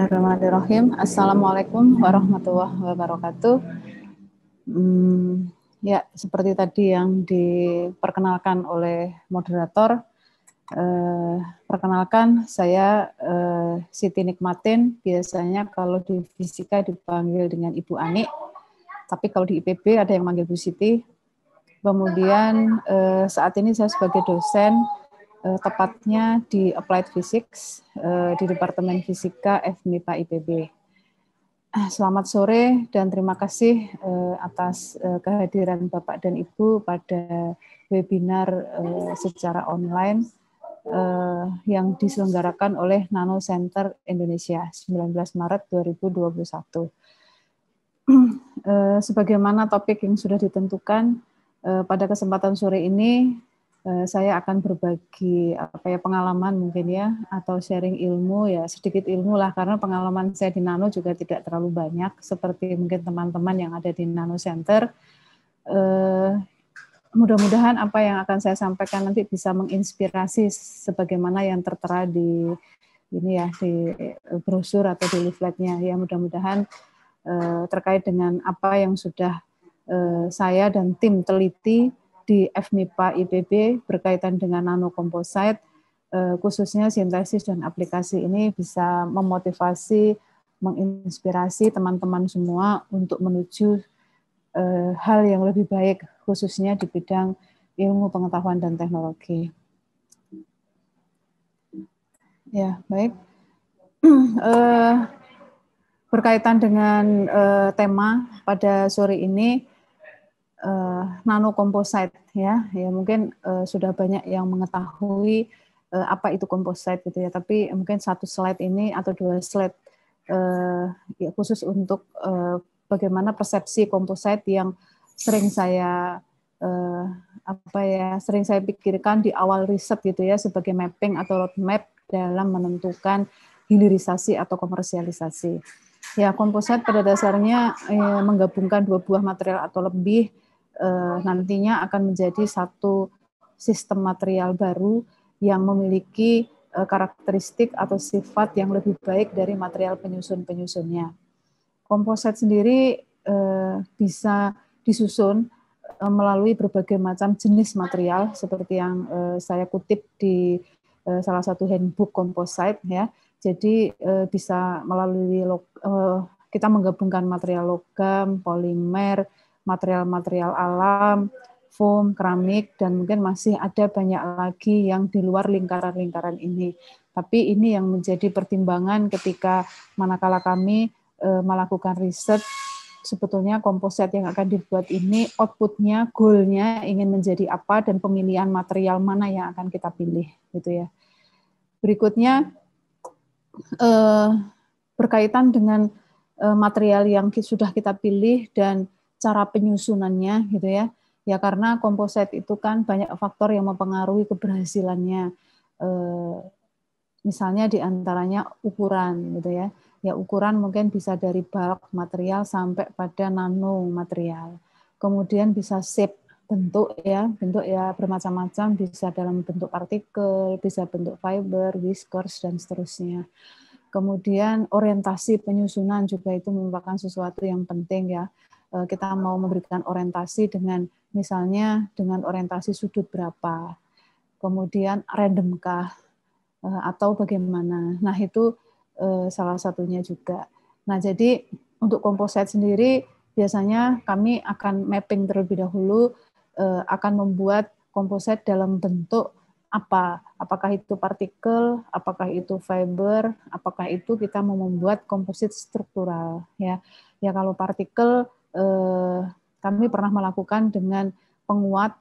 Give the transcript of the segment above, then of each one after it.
Bismillahirrahmanirrahim. Assalamualaikum warahmatullahi wabarakatuh. Ya, seperti tadi yang diperkenalkan oleh moderator, perkenalkan saya Siti Nikmatin. Biasanya kalau di fisika dipanggil dengan Ibu Ani, tapi kalau di IPB ada yang manggil Bu Siti. Kemudian saat ini saya sebagai dosen, tepatnya di Applied Physics, di Departemen Fisika FMIPA IPB. Selamat sore dan terima kasih atas kehadiran Bapak dan Ibu pada webinar secara online yang diselenggarakan oleh Nano Center Indonesia 19 Maret 2021. Sebagaimana topik yang sudah ditentukan, pada kesempatan sore ini saya akan berbagi pengalaman mungkin ya, atau sharing ilmu ya, sedikit ilmu lah, karena pengalaman saya di Nano juga tidak terlalu banyak seperti mungkin teman-teman yang ada di Nano Center. Mudah-mudahan apa yang akan saya sampaikan nanti bisa menginspirasi sebagaimana yang tertera di ini ya, di brosur atau di leafletnya ya. Mudah-mudahan terkait dengan apa yang sudah saya dan tim teliti di FMIPA IPB berkaitan dengan nanokomposit, khususnya sintesis dan aplikasi ini bisa memotivasi, menginspirasi teman-teman semua untuk menuju hal yang lebih baik, khususnya di bidang ilmu pengetahuan dan teknologi. Ya, baik. Berkaitan dengan tema pada sore ini, nanokomposit ya mungkin sudah banyak yang mengetahui apa itu komposit gitu ya, tapi mungkin satu slide ini atau dua slide ya, khusus untuk bagaimana persepsi komposit yang sering saya sering saya pikirkan di awal riset gitu ya, sebagai mapping atau roadmap dalam menentukan hilirisasi atau komersialisasi. Ya, komposit pada dasarnya menggabungkan dua buah material atau lebih, nantinya akan menjadi satu sistem material baru yang memiliki karakteristik atau sifat yang lebih baik dari material penyusun-penyusunnya. Komposit sendiri bisa disusun melalui berbagai macam jenis material seperti yang saya kutip di salah satu handbook komposit ya. Jadi bisa melalui kita menggabungkan material logam, polimer, material-material alam, foam, keramik, dan mungkin masih ada banyak lagi yang di luar lingkaran-lingkaran ini. Tapi ini yang menjadi pertimbangan ketika manakala kami melakukan riset, sebetulnya komposit yang akan dibuat ini output-nya, goal-nya ingin menjadi apa, dan pemilihan material mana yang akan kita pilih, gitu ya. Berikutnya, berkaitan dengan material yang sudah kita pilih dan cara penyusunannya gitu ya. Ya karena komposit itu kan banyak faktor yang mempengaruhi keberhasilannya. Misalnya diantaranya ukuran gitu ya. Ya ukuran mungkin bisa dari bulk material sampai pada nano material. Kemudian bisa shape, bentuk ya bermacam-macam, bisa dalam bentuk partikel, bisa bentuk fiber, whiskers dan seterusnya. Kemudian orientasi penyusunan juga itu merupakan sesuatu yang penting ya. Kita mau memberikan orientasi dengan misalnya dengan orientasi sudut berapa, kemudian randomkah atau bagaimana. Nah itu salah satunya juga. Nah jadi untuk komposit sendiri biasanya kami akan mapping terlebih dahulu, akan membuat komposit dalam bentuk apa? Apakah itu partikel, apakah itu fiber, apakah itu kita mau membuat komposit struktural ya. Ya kalau partikel kami pernah melakukan dengan penguat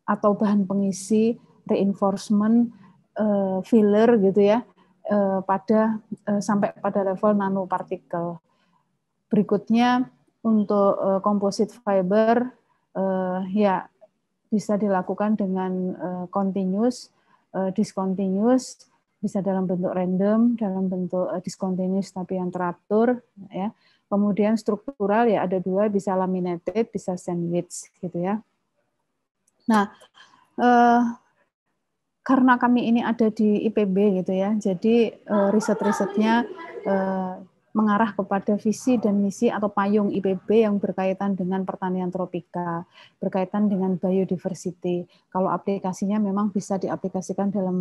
atau bahan pengisi, reinforcement, filler gitu ya, sampai pada level nanopartikel. Berikutnya untuk komposit fiber ya bisa dilakukan dengan continuous, discontinuous, bisa dalam bentuk random, dalam bentuk discontinuous tapi yang teratur ya. Kemudian struktural ya ada dua, bisa laminated, bisa sandwich gitu ya. Nah, karena kami ini ada di IPB gitu ya, jadi riset-risetnya mengarah kepada visi dan misi atau payung IPB yang berkaitan dengan pertanian tropika, berkaitan dengan biodiversity. Kalau aplikasinya memang bisa diaplikasikan dalam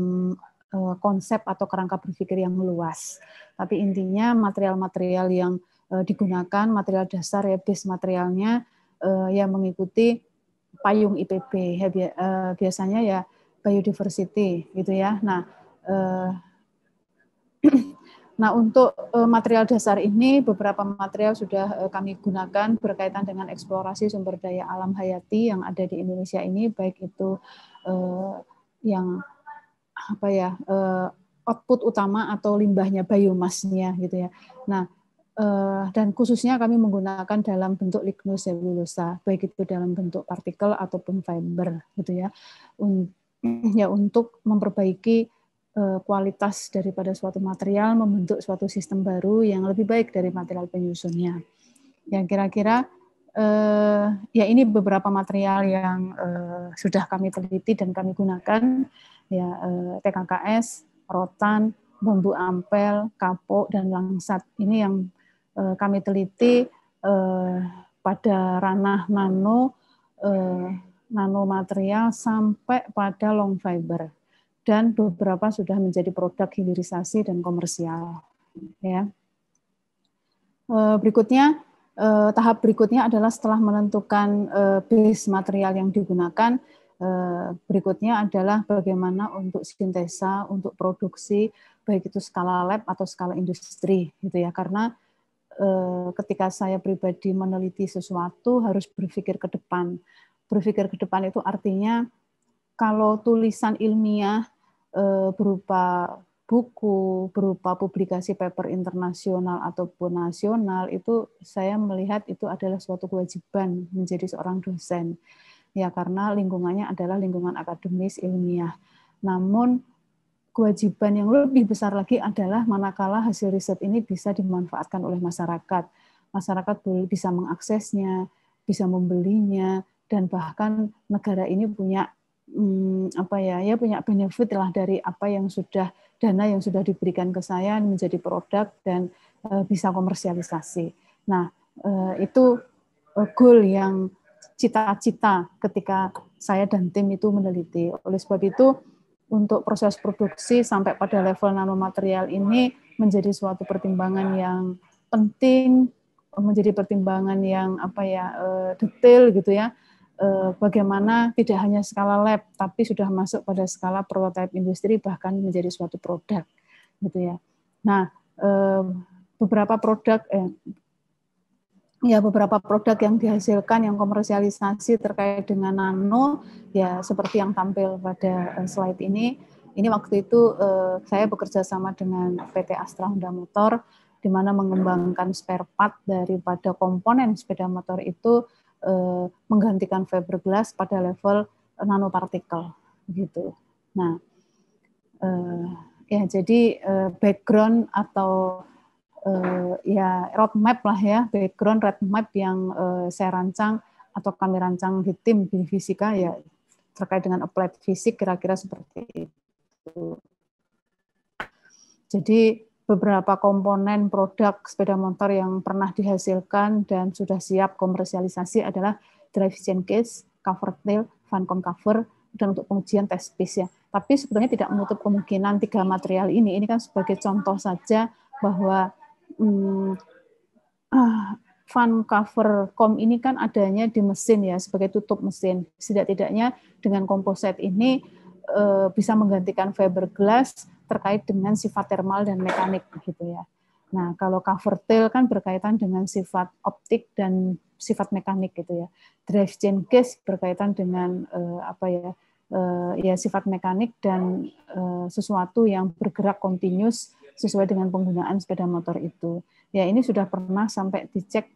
konsep atau kerangka berpikir yang luas. Tapi intinya material-material yang digunakan, material dasar ya base materialnya yang mengikuti payung IPB. Ya, biasanya ya biodiversity gitu ya. Nah, untuk material dasar ini, beberapa material sudah kami gunakan berkaitan dengan eksplorasi sumber daya alam hayati yang ada di Indonesia ini, baik itu yang output utama atau limbahnya, biomasnya gitu ya. Nah, dan khususnya kami menggunakan dalam bentuk lignoselulosa, baik itu dalam bentuk partikel ataupun fiber gitu ya, untuk memperbaiki kualitas daripada suatu material, membentuk suatu sistem baru yang lebih baik dari material penyusunnya. Yang kira-kira ya ini beberapa material yang sudah kami teliti dan kami gunakan, ya TKKS, rotan, bambu ampel, kapok, dan langsat. Ini yang kami teliti pada ranah nanomaterial sampai pada long fiber. Dan beberapa sudah menjadi produk hilirisasi dan komersial. Ya. Berikutnya, tahap berikutnya adalah setelah menentukan base material yang digunakan, berikutnya adalah bagaimana untuk sintesa, untuk produksi, baik itu skala lab atau skala industri, gitu ya. Karena ketika saya pribadi meneliti sesuatu harus berpikir ke depan. Berpikir ke depan itu artinya kalau tulisan ilmiah berupa buku, berupa publikasi paper internasional ataupun nasional, itu saya melihat itu adalah suatu kewajiban menjadi seorang dosen. Ya, karena lingkungannya adalah lingkungan akademis ilmiah. Namun kewajiban yang lebih besar lagi adalah manakala hasil riset ini bisa dimanfaatkan oleh masyarakat. Masyarakat bisa mengaksesnya, bisa membelinya, dan bahkan negara ini punya punya benefit lah dari apa yang sudah dana yang sudah diberikan ke saya menjadi produk dan bisa komersialisasi. Nah, itu goal yang cita-cita ketika saya dan tim itu meneliti. Oleh sebab itu, untuk proses produksi sampai pada level nanomaterial ini menjadi suatu pertimbangan yang penting, menjadi pertimbangan yang detail gitu ya. Bagaimana tidak hanya skala lab, tapi sudah masuk pada skala prototipe industri, bahkan menjadi suatu produk, gitu ya. Nah, beberapa produk yang dihasilkan, yang komersialisasi terkait dengan nano, ya seperti yang tampil pada slide ini waktu itu saya bekerja sama dengan PT Astra Honda Motor, di mana mengembangkan spare part daripada komponen sepeda motor itu menggantikan fiberglass pada level nanopartikel gitu. Nah, jadi background atau roadmap lah ya, background roadmap yang saya rancang atau kami rancang di tim di fisika ya terkait dengan applied fisik kira-kira seperti itu. Jadi beberapa komponen produk sepeda motor yang pernah dihasilkan dan sudah siap komersialisasi adalah drive chain case, cover tail, vancomb cover, dan untuk pengujian test piece ya. Tapi sebenarnya tidak menutup kemungkinan 3 material ini kan sebagai contoh saja bahwa van cover com ini kan adanya di mesin ya, sebagai tutup mesin. Setidak-tidaknya dengan komposit ini bisa menggantikan fiberglass terkait dengan sifat termal dan mekanik gitu ya. Nah, kalau cover tail kan berkaitan dengan sifat optik dan sifat mekanik gitu ya. Drive chain case berkaitan dengan sifat mekanik dan sesuatu yang bergerak continuous sesuai dengan penggunaan sepeda motor itu. Ya, ini sudah pernah sampai dicek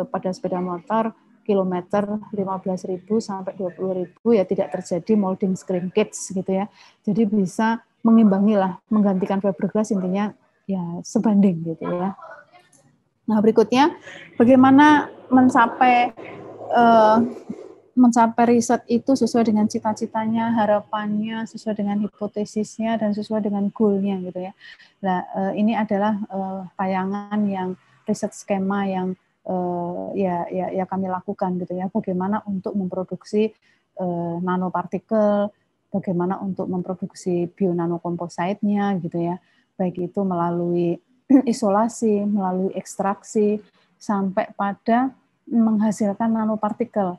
pada sepeda motor kilometer 15.000 sampai 20.000 ya tidak terjadi molding shrinkage gitu ya. Jadi bisa mengimbangi lah, menggantikan fiberglass intinya ya sebanding gitu ya. Nah, berikutnya bagaimana mencapai mencapai riset itu sesuai dengan cita-citanya, harapannya, sesuai dengan hipotesisnya, dan sesuai dengan goal-nya gitu ya. Nah, ini adalah tayangan yang riset skema yang ya kami lakukan gitu ya. Bagaimana untuk memproduksi nanopartikel, bagaimana untuk memproduksi bionanokompositnya gitu ya. Baik itu melalui isolasi, melalui ekstraksi, sampai pada menghasilkan nanopartikel.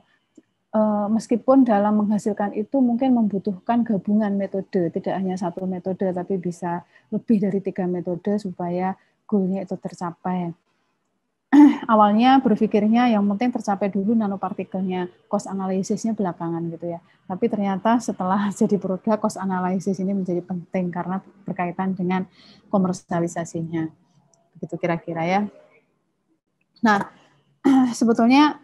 Meskipun dalam menghasilkan itu mungkin membutuhkan gabungan metode, tidak hanya satu metode, tapi bisa lebih dari 3 metode supaya goal-nya itu tercapai. Awalnya berpikirnya yang penting tercapai dulu nanopartikelnya, cost analysisnya belakangan gitu ya. Tapi ternyata setelah jadi produk, cost analysis ini menjadi penting karena berkaitan dengan komersialisasinya. Begitu kira-kira ya. Nah, sebetulnya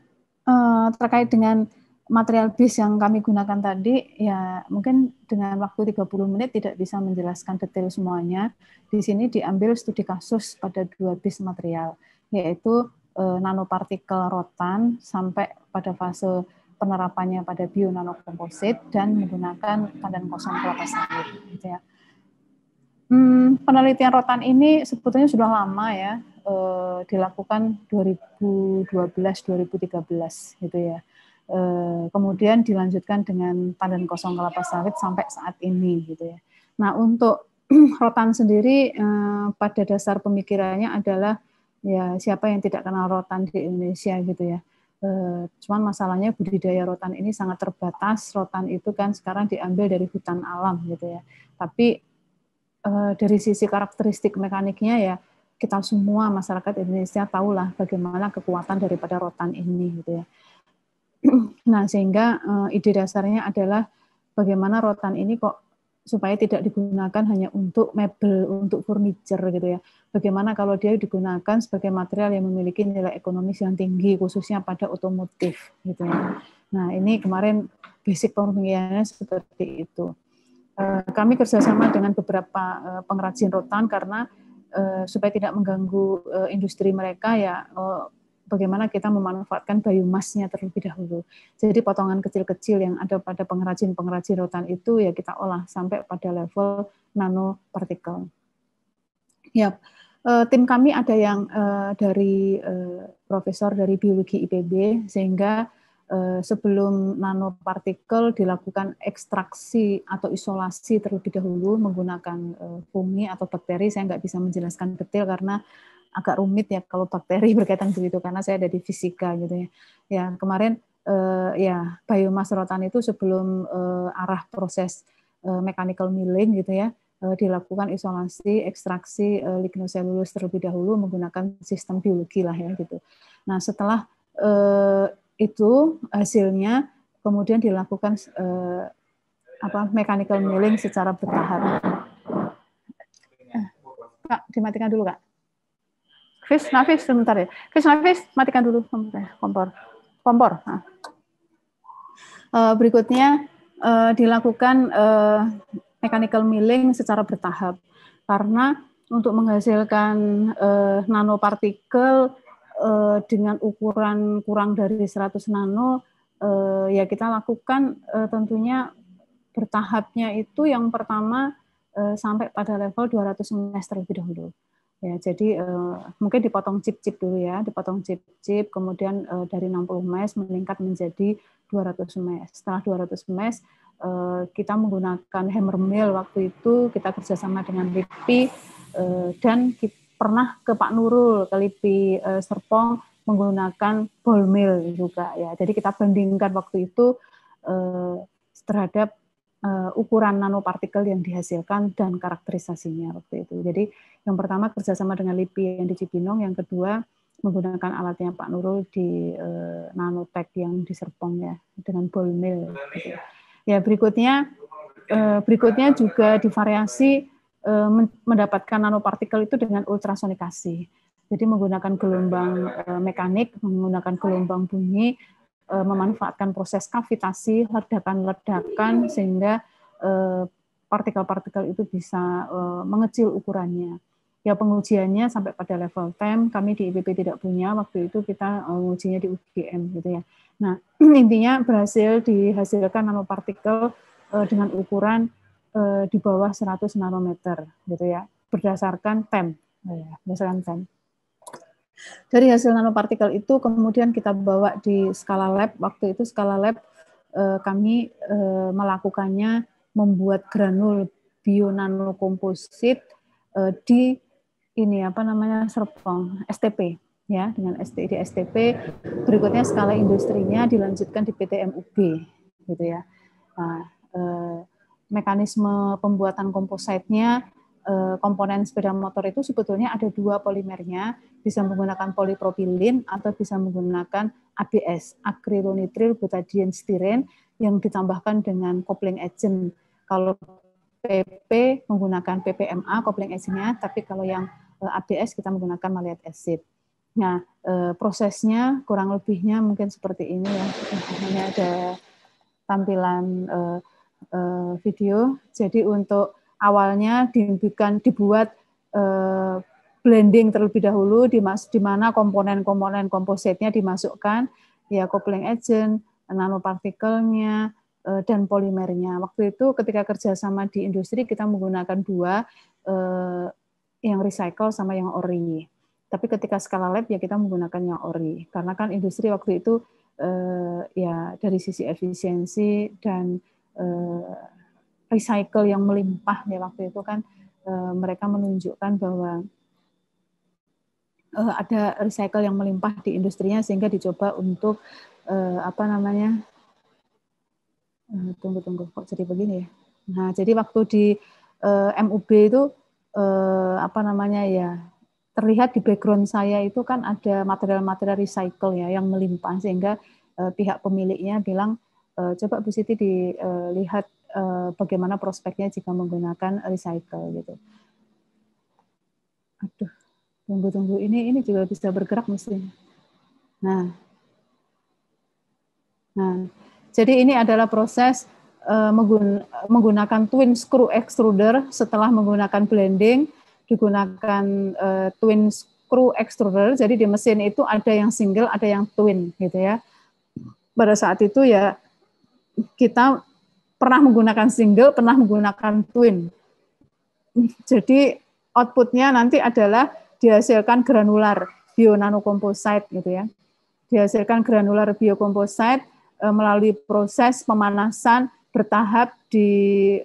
terkait dengan material base yang kami gunakan tadi, ya mungkin dengan waktu 30 menit tidak bisa menjelaskan detail semuanya. Di sini diambil studi kasus pada 2 base material, yaitu nanopartikel rotan sampai pada fase penerapannya pada bionanokomposit dan menggunakan pandan kosong kelapa sawit. Gitu ya. Penelitian rotan ini sebetulnya sudah lama ya, dilakukan 2012-2013 gitu ya. Kemudian dilanjutkan dengan pandan kosong kelapa sawit sampai saat ini gitu ya. Nah, untuk rotan sendiri pada dasar pemikirannya adalah ya siapa yang tidak kenal rotan di Indonesia gitu ya. Cuman masalahnya budidaya rotan ini sangat terbatas. Rotan itu kan sekarang diambil dari hutan alam gitu ya. Tapi dari sisi karakteristik mekaniknya ya kita semua masyarakat Indonesia tahulah bagaimana kekuatan daripada rotan ini gitu ya. Nah, sehingga ide dasarnya adalah bagaimana rotan ini kok supaya tidak digunakan hanya untuk mebel, untuk furniture gitu ya. Bagaimana kalau dia digunakan sebagai material yang memiliki nilai ekonomis yang tinggi, khususnya pada otomotif gitu ya. Nah, ini kemarin basic pemikirannya seperti itu. Kami kerjasama dengan beberapa pengrajin rotan karena supaya tidak mengganggu industri mereka ya bagaimana kita memanfaatkan biomasnya terlebih dahulu. Jadi potongan kecil-kecil yang ada pada pengrajin-pengrajin rotan itu ya kita olah sampai pada level nanopartikel. Ya, tim kami ada yang dari profesor dari biologi IPB sehingga sebelum nanopartikel dilakukan ekstraksi atau isolasi terlebih dahulu menggunakan fungi atau bakteri. Saya nggak bisa menjelaskan detail karena agak rumit ya kalau bakteri berkaitan begitu karena saya ada di fisika gitu ya. Ya kemarin ya biomas rotan itu sebelum arah proses mechanical milling gitu ya dilakukan isolasi ekstraksi lignoselulus terlebih dahulu menggunakan sistem biologi lah ya gitu. Nah setelah itu hasilnya kemudian dilakukan mechanical milling secara bertahap. Kak, dimatikan dulu Kak. Nafis sebentar ya. Nafis, matikan dulu kompor. Nah. Berikutnya dilakukan mechanical milling secara bertahap karena untuk menghasilkan nanopartikel dengan ukuran kurang dari 100 nano ya kita lakukan tentunya bertahapnya itu yang pertama sampai pada level 200 mes terlebih dahulu. Ya, jadi mungkin dipotong chip-chip dulu ya, dipotong chip-chip, kemudian dari 60 mes meningkat menjadi 200 mes. Setelah 200 mes, kita menggunakan hammer mill waktu itu, kita kerjasama dengan LIPI, dan pernah ke Pak Nurul, ke LIPI Serpong, menggunakan ball mill juga. Ya. Jadi kita bandingkan waktu itu terhadap ukuran nanopartikel yang dihasilkan dan karakterisasinya waktu itu. Jadi yang pertama kerjasama dengan LIPI yang di Cibinong, yang kedua menggunakan alatnya Pak Nurul di Nanotech yang di Serpong ya dengan ball mill. Gitu. Ya berikutnya juga divariasi mendapatkan nanopartikel itu dengan ultrasonikasi. Jadi menggunakan gelombang mekanik, menggunakan gelombang bunyi, memanfaatkan proses kavitasi, ledakan-ledakan sehingga partikel-partikel itu bisa mengecil ukurannya. Ya pengujiannya sampai pada level TEM, kami di IPB tidak punya, waktu itu kita ujinya di UGM gitu ya. Nah, intinya berhasil dihasilkan nanopartikel dengan ukuran di bawah 100 nanometer, gitu ya, berdasarkan TEM, berdasarkan TEM. Dari hasil nanopartikel itu kemudian kita bawa di skala lab. Waktu itu skala lab kami melakukannya membuat granul bionanokomposit di ini apa namanya Serpong STP ya, dengan di STP. Berikutnya skala industrinya dilanjutkan di PT MUB gitu ya. Nah, mekanisme pembuatan kompositnya, komponen sepeda motor itu sebetulnya ada dua polimernya, bisa menggunakan polipropilin atau bisa menggunakan ABS, akrylonitril butadiene stiren, yang ditambahkan dengan coupling agent. Kalau PP menggunakan PPMA coupling agent-nya, tapi kalau yang ABS kita menggunakan maleate acid. Nah, prosesnya kurang lebihnya mungkin seperti ini ya. Ini ada tampilan video. Jadi untuk awalnya dibuat blending terlebih dahulu, di mana komponen-komponen kompositnya dimasukkan, ya coupling agent, nanopartikelnya, dan polimernya. Waktu itu ketika kerjasama di industri kita menggunakan dua, yang recycle sama yang ori. Tapi ketika skala lab ya kita menggunakan yang ori, karena kan industri waktu itu ya dari sisi efisiensi dan recycle yang melimpah ya waktu itu kan mereka menunjukkan bahwa ada recycle yang melimpah di industrinya sehingga dicoba untuk apa namanya tunggu kok jadi begini ya. Nah jadi waktu di MUB itu apa namanya ya, terlihat di background saya itu kan ada material-material recycle ya yang melimpah sehingga pihak pemiliknya bilang coba Bu Siti dilihat bagaimana prospeknya jika menggunakan recycle gitu. Aduh, tunggu ini juga bisa bergerak mestinya. Nah, jadi ini adalah proses menggunakan twin screw extruder setelah menggunakan blending, digunakan twin screw extruder. Jadi di mesin itu ada yang single, ada yang twin, gitu ya. Pada saat itu ya kita pernah menggunakan single, pernah menggunakan twin. Jadi outputnya nanti adalah dihasilkan granular bionanokomposit, gitu ya. Dihasilkan granular biokomposit melalui proses pemanasan bertahap di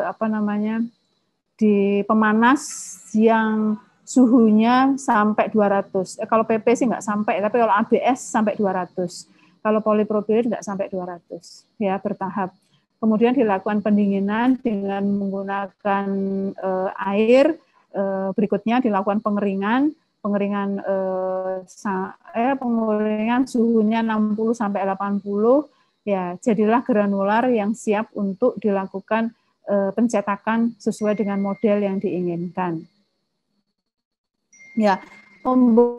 apa namanya di pemanas yang suhunya sampai 200. Kalau PP sih nggak sampai, tapi kalau ABS sampai 200. Kalau polipropilin nggak sampai 200, ya bertahap. Kemudian dilakukan pendinginan dengan menggunakan air. Berikutnya dilakukan pengeringan suhunya 60 sampai 80, ya jadilah granular yang siap untuk dilakukan pencetakan sesuai dengan model yang diinginkan. Ya,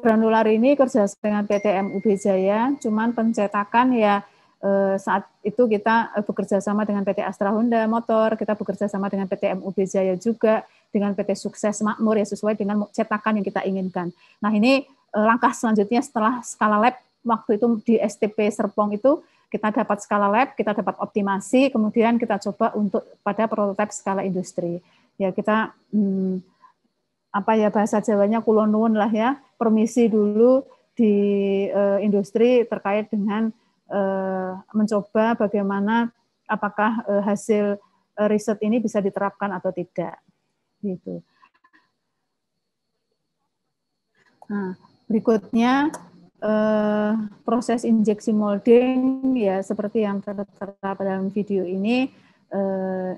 granular ini kerja dengan PT MUB Jaya, cuman pencetakan ya saat itu kita bekerja sama dengan PT Astra Honda Motor, kita bekerja sama dengan PT MUB Jaya juga, dengan PT Sukses Makmur ya sesuai dengan cetakan yang kita inginkan. Nah ini langkah selanjutnya setelah skala lab, waktu itu di STP Serpong itu kita dapat skala lab, kita dapat optimasi, kemudian kita coba untuk pada prototipe skala industri. Ya kita apa ya bahasa Jawanya kulon nuwun lah ya, permisi dulu di industri terkait dengan mencoba bagaimana apakah hasil riset ini bisa diterapkan atau tidak. Gitu. Nah, berikutnya proses injeksi molding ya seperti yang tertera dalam video ini.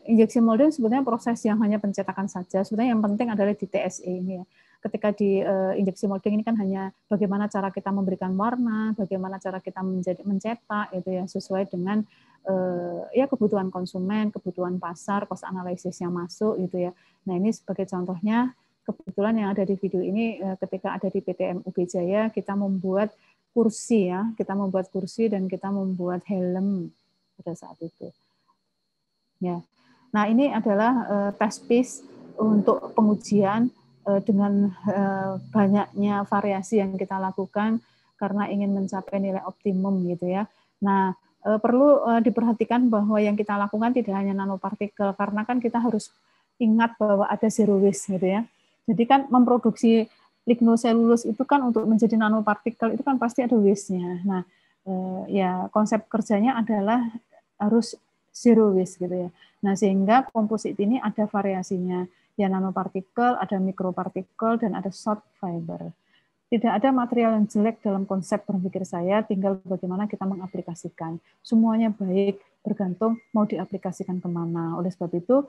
Injeksi molding sebenarnya proses yang hanya pencetakan saja. Sebenarnya yang penting adalah di TSE ini ya. Ketika di injeksi molding ini kan hanya bagaimana cara kita memberikan warna, bagaimana cara kita mencetak itu ya sesuai dengan ya kebutuhan konsumen, kebutuhan pasar, cost analisis yang masuk gitu ya. Nah, ini sebagai contohnya kebetulan yang ada di video ini ketika ada di PT MUB Jaya kita membuat kursi ya, kita membuat kursi dan kita membuat helm pada saat itu. Ya. Nah, ini adalah test piece untuk pengujian dengan banyaknya variasi yang kita lakukan karena ingin mencapai nilai optimum gitu ya. Nah, perlu diperhatikan bahwa yang kita lakukan tidak hanya nanopartikel, karena kan kita harus ingat bahwa ada zero waste gitu ya. Jadi kan memproduksi lignoselulus itu kan untuk menjadi nanopartikel itu kan pasti ada waste-nya. Nah, ya konsep kerjanya adalah harus zero waste gitu ya. Nah, sehingga komposit ini ada variasinya. Ya nanopartikel, ada mikropartikel, dan ada short fiber. Tidak ada material yang jelek dalam konsep berpikir saya, tinggal bagaimana kita mengaplikasikan. Semuanya baik, bergantung mau diaplikasikan kemana. Oleh sebab itu,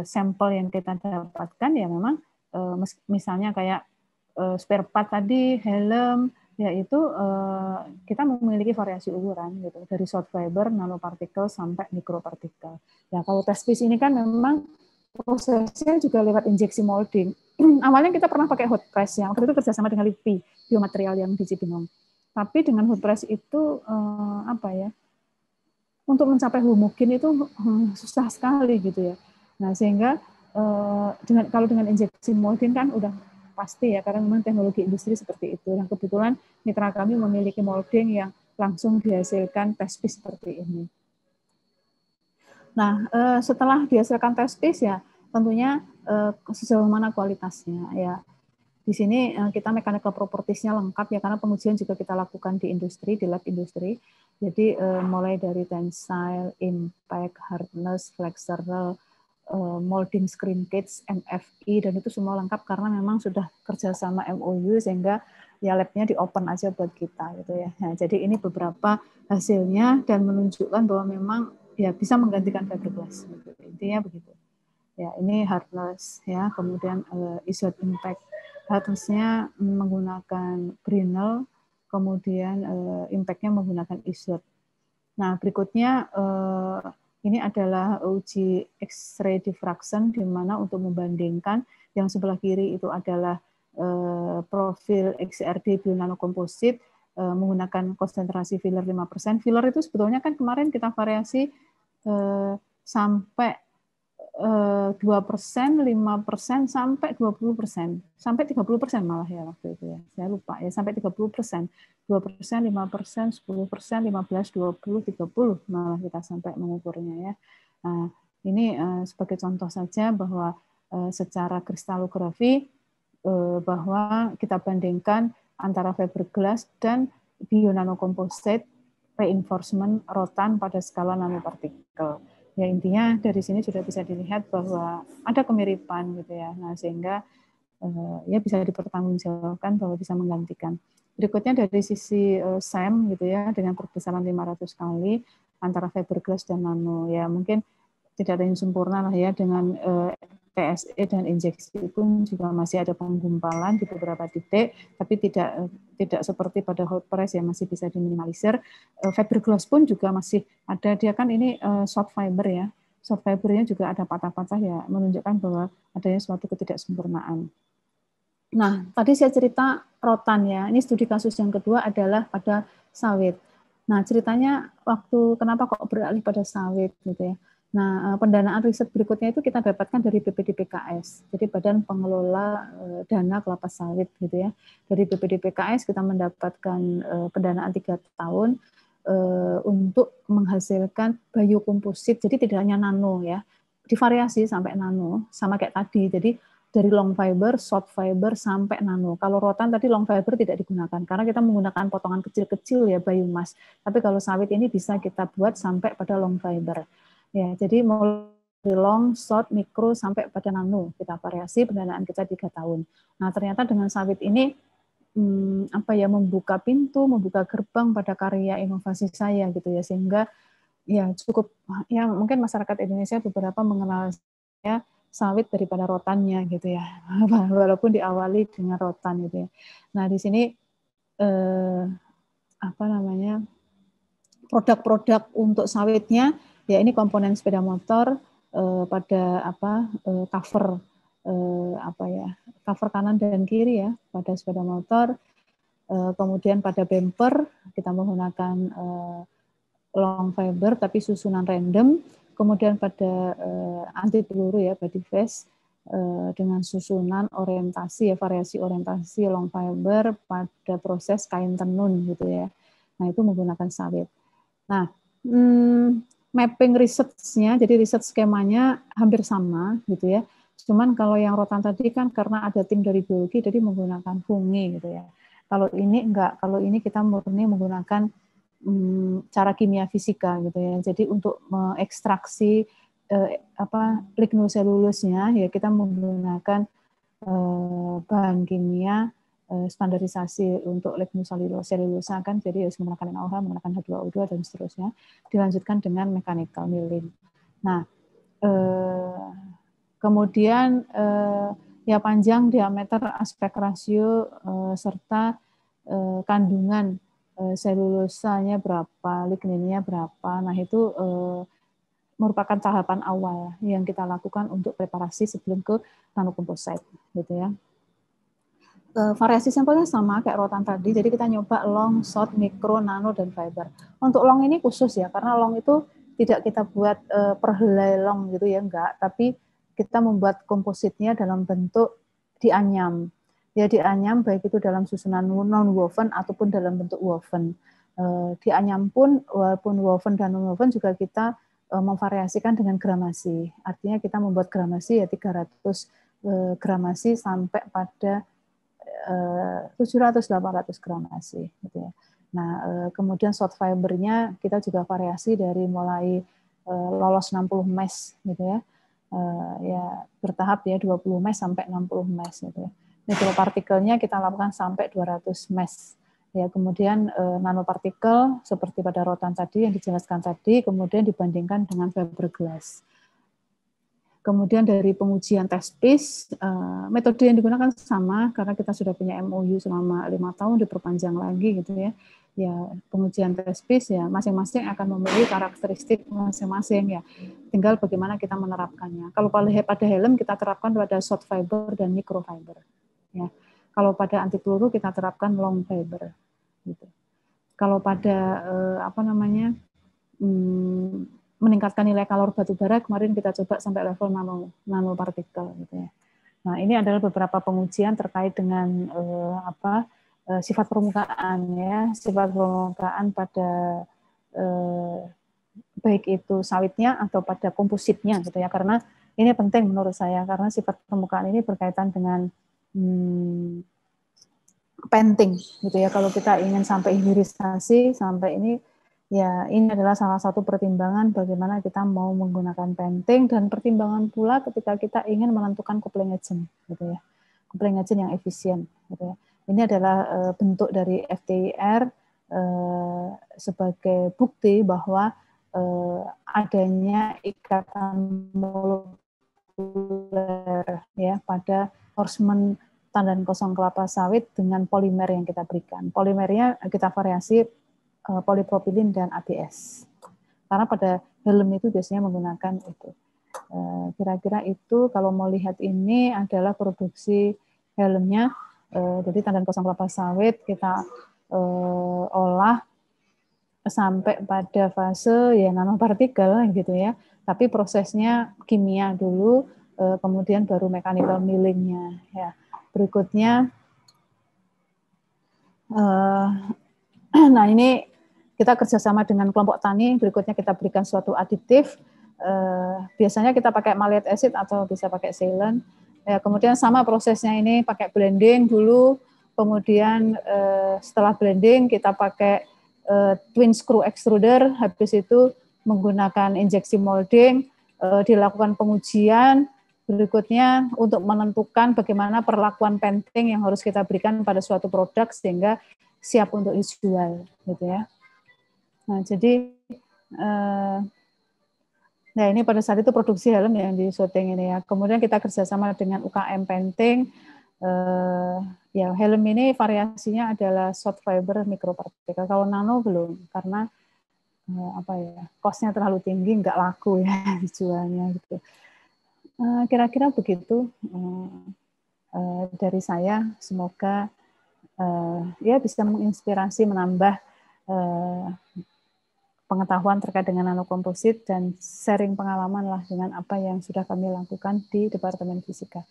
sampel yang kita dapatkan ya memang, misalnya kayak spare part tadi, helm, yaitu kita memiliki variasi ukuran gitu, dari short fiber, nanopartikel, sampai mikropartikel. Ya kalau test piece ini kan memang prosesnya juga lewat injeksi molding. Awalnya kita pernah pakai hot press ya, waktu itu kerjasama dengan LIPI, biomaterial yang di Cibinong. Tapi dengan hot press itu apa ya, untuk mencapai homogen itu susah sekali gitu ya. Nah sehingga kalau dengan injeksi molding kan udah pasti ya, karena memang teknologi industri seperti itu. Dan kebetulan mitra kami memiliki molding yang langsung dihasilkan test piece seperti ini. Nah, setelah dihasilkan test piece ya, tentunya sejauh mana kualitasnya ya. Di sini kita mechanical properties-nya lengkap ya, karena pengujian juga kita lakukan di industri, di lab industri. Jadi mulai dari tensile, impact, hardness, flexural, molding shrinkage, MFI, dan itu semua lengkap karena memang sudah kerjasama MOU sehingga ya labnya di open aja buat kita gitu ya. Nah, jadi ini beberapa hasilnya dan menunjukkan bahwa memang ya bisa menggantikan fiberglass. Gitu. Intinya begitu. Ya, ini hardness ya, kemudian isot impact. Hardness-nya menggunakan Brinell, kemudian impact-nya menggunakan isot. Nah, berikutnya ini adalah uji X-ray diffraction, di mana untuk membandingkan yang sebelah kiri itu adalah profil XRD bionanokomposit menggunakan konsentrasi filler 5%. Filler itu sebetulnya kan kemarin kita variasi sampai 2%, 5%, sampai 20%, sampai 30% malah ya waktu itu ya. Saya lupa ya, sampai 30%. 2%, 5%, 10%, 15, 20, 30 malah kita sampai mengukurnya ya. Nah, ini sebagai contoh saja bahwa secara kristalografi bahwa kita bandingkan antara fiberglass dan bionanokomposit reinforcement rotan pada skala nanopartikel. Ya intinya dari sini sudah bisa dilihat bahwa ada kemiripan gitu ya. Nah sehingga ya bisa dipertanggungjawabkan bahwa bisa menggantikan. Berikutnya dari sisi SEM gitu ya, dengan perbesaran 500 kali antara fiberglass dan nano. Ya mungkin tidak ada yang sempurna lah ya, dengan TSE dan injeksi pun juga masih ada penggumpalan di beberapa titik, tapi tidak seperti pada hot press yang masih bisa diminimalisir. Fiberglass pun juga masih ada, dia kan ini soft fiber ya, soft fibernya juga ada patah-patah ya, menunjukkan bahwa adanya suatu ketidaksempurnaan. Nah, tadi saya cerita rotan ya, ini studi kasus yang kedua adalah pada sawit. Nah, ceritanya waktu kenapa kok beralih pada sawit gitu ya. Nah, pendanaan riset berikutnya itu kita dapatkan dari BPDPKS, jadi Badan Pengelola Dana Kelapa Sawit gitu ya. Dari BPDPKS kita mendapatkan pendanaan 3 tahun untuk menghasilkan biokomposit, jadi tidak hanya nano ya, divariasi sampai nano, sama kayak tadi. Jadi dari long fiber, short fiber, sampai nano. Kalau rotan tadi long fiber tidak digunakan, karena kita menggunakan potongan kecil-kecil ya biomass. Tapi kalau sawit ini bisa kita buat sampai pada long fiber. Ya, jadi mulai dari long, short, mikro, sampai pada nano. Kita variasi, pendanaan kita 3 tahun. Nah, ternyata dengan sawit ini apa ya, membuka pintu, membuka gerbang pada karya inovasi saya gitu ya, sehingga ya cukup ya mungkin masyarakat Indonesia beberapa mengenal saya sawit daripada rotannya gitu ya, walaupun diawali dengan rotan gitu ya. Nah di sini apa namanya, produk-produk untuk sawitnya ya, ini komponen sepeda motor pada apa cover apa ya, cover kanan dan kiri ya pada sepeda motor, kemudian pada bumper kita menggunakan long fiber tapi susunan random, kemudian pada anti peluru ya, body vest dengan susunan orientasi ya, variasi orientasi long fiber pada proses kain tenun gitu ya. Nah itu menggunakan sawit. Nah, mapping research-nya, jadi riset skemanya hampir sama gitu ya. Cuman kalau yang rotan tadi kan karena ada tim dari biologi, jadi menggunakan fungi gitu ya. Kalau ini enggak, kalau ini kita murni menggunakan cara kimia fisika gitu ya. Jadi untuk mengekstraksi lignoselulusnya ya kita menggunakan bahan kimia standarisasi untuk lignoselulosa kan, jadi harus menggunakan NaOH, menggunakan H2O2 dan seterusnya, dilanjutkan dengan mechanical milling. Nah, kemudian ya panjang, diameter, aspek rasio, serta kandungan selulosanya berapa, ligninnya berapa. Nah, itu merupakan tahapan awal yang kita lakukan untuk preparasi sebelum ke nanokomposit, gitu ya. Variasi sampelnya sama kayak rotan tadi, jadi kita nyoba long, short, mikro, nano, dan fiber. Untuk long ini khusus ya, karena long itu tidak kita buat perhelai long gitu ya, enggak, tapi kita membuat kompositnya dalam bentuk dianyam. Ya dianyam baik itu dalam susunan non-woven ataupun dalam bentuk woven. Dianyam pun, walaupun woven dan non-woven juga kita memvariasikan dengan gramasi. Artinya kita membuat gramasi ya 300 gramasi sampai pada 700-800 gramasi gitu ya. Nah, kemudian short fibernya kita juga variasi dari mulai lolos 60 mesh gitu ya. Ya bertahap ya 20 mesh sampai 60 mesh gitu ya. Mikropartikelnya kita lakukan sampai 200 mesh. Ya, kemudian nanopartikel seperti pada rotan tadi yang dijelaskan tadi, kemudian dibandingkan dengan fiberglass. Kemudian dari pengujian test piece, metode yang digunakan sama karena kita sudah punya MOU selama 5 tahun diperpanjang lagi gitu ya. Ya pengujian test piece ya masing-masing akan memiliki karakteristik masing-masing ya. Tinggal bagaimana kita menerapkannya. Kalau pada helm kita terapkan pada short fiber dan microfiber. Ya. Kalau pada anti peluru kita terapkan long fiber. Gitu. Kalau pada meningkatkan nilai kalor batu bara, kemarin kita coba sampai level nanopartikel gitu ya. Nah, ini adalah beberapa pengujian terkait dengan sifat permukaan ya, sifat permukaan pada baik itu sawitnya atau pada kompositnya gitu ya. Karena ini penting menurut saya karena sifat permukaan ini berkaitan dengan penting gitu ya. Kalau kita ingin sampai hilirisasi sampai ini ya, ini adalah salah satu pertimbangan bagaimana kita mau menggunakan penting dan pertimbangan pula ketika kita ingin menentukan coupling agent, gitu ya, coupling agent yang efisien, gitu ya. Ini adalah bentuk dari FTIR sebagai bukti bahwa adanya ikatan molekuler ya pada horseman tandan kosong kelapa sawit dengan polimer yang kita berikan. Polimernya kita variasi polipropilin dan ABS. Karena pada helm itu biasanya menggunakan itu. Kira-kira itu kalau mau lihat ini adalah produksi helmnya. Jadi tandan kosong kelapa sawit kita olah sampai pada fase ya nanopartikel gitu ya. Tapi prosesnya kimia dulu, kemudian baru mechanical millingnya. Ya. Berikutnya, nah ini kita kerjasama dengan kelompok tani, berikutnya kita berikan suatu aditif, biasanya kita pakai malic acid atau bisa pakai sealant. Ya, kemudian sama prosesnya ini pakai blending dulu, kemudian setelah blending kita pakai twin screw extruder, habis itu menggunakan injeksi molding, dilakukan pengujian, berikutnya untuk menentukan bagaimana perlakuan penting yang harus kita berikan pada suatu produk sehingga siap untuk dijual, gitu ya. Nah, jadi nah ini pada saat itu produksi helm yang di syuting ini ya. Kemudian kita kerjasama dengan UKM Penting. Ya helm ini variasinya adalah short fiber microparticle. Kalau nano belum karena cost-nya terlalu tinggi, nggak laku ya dijualnya gitu. Kira-kira begitu dari saya. Semoga ya bisa menginspirasi, menambah pengetahuan terkait dengan nanokomposit dan sharing pengalaman lah dengan apa yang sudah kami lakukan di Departemen Fisika.